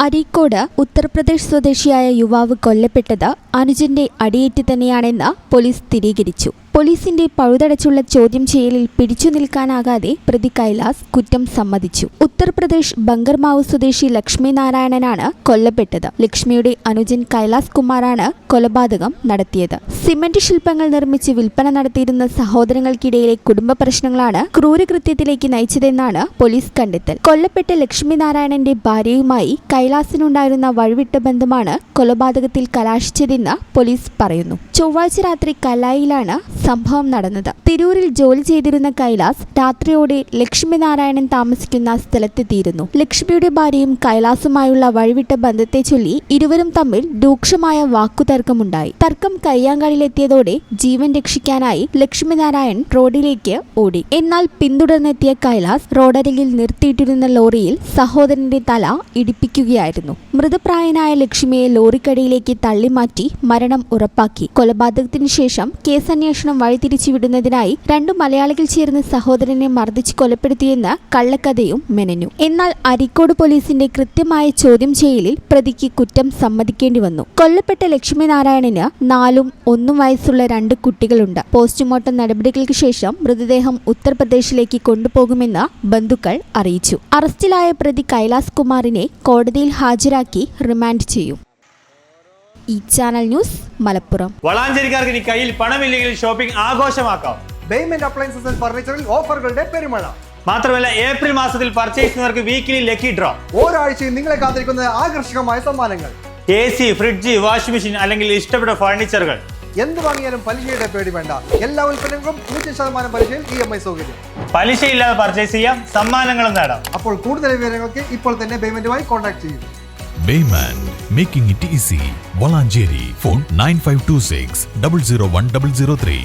അരീക്കോട് ഉത്തർപ്രദേശ് സ്വദേശിയായ യുവാവ് കൊല്ലപ്പെട്ടത് അനുജന്റെ അടിയേറ്റ് തന്നെയാണെന്ന് പോലീസ് സ്ഥിരീകരിച്ചു. പോലീസിന്റെ പഴുതടച്ചുള്ള ചോദ്യം ചെയ്യലിൽ പിടിച്ചു നിൽക്കാനാകാതെ പ്രതി കൈലാസ് കുറ്റം സമ്മതിച്ചു. ഉത്തർപ്രദേശ് ബങ്കർമാവ് സ്വദേശി ലക്ഷ്മി നാരായണനാണ് കൊല്ലപ്പെട്ടത്. ലക്ഷ്മിയുടെ അനുജൻ കൈലാസ് കുമാറാണ് കൊലപാതകം നടത്തിയത്. സിമന്റ് ശില്പങ്ങൾ നിർമ്മിച്ച് വിൽപ്പന നടത്തിയിരുന്ന സഹോദരങ്ങൾക്കിടയിലെ കുടുംബ പ്രശ്നങ്ങളാണ് ക്രൂരകൃത്യത്തിലേക്ക് നയിച്ചതെന്നാണ് പോലീസ് കണ്ടെത്തൽ. കൊല്ലപ്പെട്ട ലക്ഷ്മി നാരായണന്റെ ഭാര്യയുമായി കൈലാസിനുണ്ടായിരുന്ന വഴിവിട്ട ബന്ധമാണ് കൊലപാതകത്തിൽ കലാശിച്ചതെന്ന് പോലീസ് പറയുന്നു. ചൊവ്വാഴ്ച രാത്രി കലായിലാണ് സംഭവം നടന്നത്. തിരൂരിൽ ജോലി ചെയ്തിരുന്ന കൈലാസ് രാത്രിയോടെ ലക്ഷ്മി നാരായണൻ താമസിക്കുന്ന സ്ഥലത്തെത്തിയിരുന്നു. ലക്ഷ്മിയുടെ ഭാര്യയും കൈലാസുമായുള്ള വഴിവിട്ട ബന്ധത്തെ ചൊല്ലി ഇരുവരും തമ്മിൽ രൂക്ഷമായ വാക്കുതർക്കമുണ്ടായി. തർക്കം കയ്യാങ്കളിയിലെത്തിയതോടെ ജീവൻ രക്ഷിക്കാനായി ലക്ഷ്മി നാരായൺ റോഡിലേക്ക് ഓടി. എന്നാൽ പിന്തുടർന്നെത്തിയ കൈലാസ് റോഡരികിൽ നിർത്തിയിട്ടിരുന്ന ലോറിയിൽ സഹോദരന്റെ തല ഇടിപ്പിക്കുകയായിരുന്നു. മൃതപ്രായനായ ലക്ഷ്മിയെ ലോറിക്കടിയിലേക്ക് തള്ളിമാറ്റി മരണം ഉറപ്പാക്കി. കൊലപാതകത്തിന് ശേഷം കേസന്വേഷണം വഴിതിരിച്ചുവിടുന്നതിനായി രണ്ടു മലയാളികൾ ചേർന്ന് സഹോദരനെ മർദ്ദിച്ച് കൊലപ്പെടുത്തിയെന്ന് കള്ളക്കഥയും മെനഞ്ഞു. എന്നാൽ അരീക്കോട് പോലീസിന്റെ കൃത്യമായ ചോദ്യം ചെയ്യലിൽ പ്രതിക്ക് കുറ്റം സമ്മതിക്കേണ്ടി വന്നു. കൊല്ലപ്പെട്ട ലക്ഷ്മി നാരായണന് 4ഉം 1ഉം വയസ്സുള്ള 2 കുട്ടികളുണ്ട്. പോസ്റ്റ്മോർട്ടം നടപടികൾക്ക് ശേഷം മൃതദേഹം ഉത്തർപ്രദേശിലേക്ക് കൊണ്ടുപോകുമെന്ന് ബന്ധുക്കൾ അറിയിച്ചു. അറസ്റ്റിലായ പ്രതി കൈലാസ് കുമാറിനെ കോടതിയിൽ ഹാജരാക്കി റിമാൻഡ് ചെയ്യും. ഈ ചാനൽ ന്യൂസ് മലപ്പുറം. വളാഞ്ചേരിക്കാർക്ക് ഇനി കയ്യിൽ പണമില്ലെങ്കിൽ ഷോപ്പിംഗ് ആഘോഷമാക്കാം. ബെയ്മെന്റ് അപ്ലയൻസസ് ആൻഡ് ഫർണിച്ചറിൽ ഓഫറുകളുടെ പെരുമഴ. മാത്രമല്ല ഏപ്രിൽ മാസത്തിൽ പർച്ചേസ് ചെയ്യുന്നവർക്ക് വീക്കിലി ലക്കി ഡ്രോ. ഒരാഴ്ചയും നിങ്ങളെ കാത്തിരിക്കുന്ന ആകർഷകമായ സമ്മാനങ്ങൾ. AC, ഫ്രിഡ്ജ്, വാഷിംഗ് മെഷീൻ അല്ലെങ്കിൽ ഇഷ്ടപ്പെട്ട ഫർണിച്ചറുകൾ. എന്ത് വാങ്ങിയാലും പലിശയുടെ പേടി വേണ്ട. എല്ലാ ഉൽപ്പന്നങ്ങളും 100% പലിശയിൽ EMI സൗകര്യം. പലിശയില്ലാതെ പർച്ചേസ് ചെയ്യാം, സമ്മാനങ്ങളും നേടാം. അപ്പോൾ കൂടുതൽ വിവരങ്ങൾക്ക് ഇപ്പോൾ തന്നെ ബെയ്മെന്റുമായി കോൺടാക്ട് ചെയ്യൂ. Bayman, making it easy. Valanjeri, phone 9526 001 003.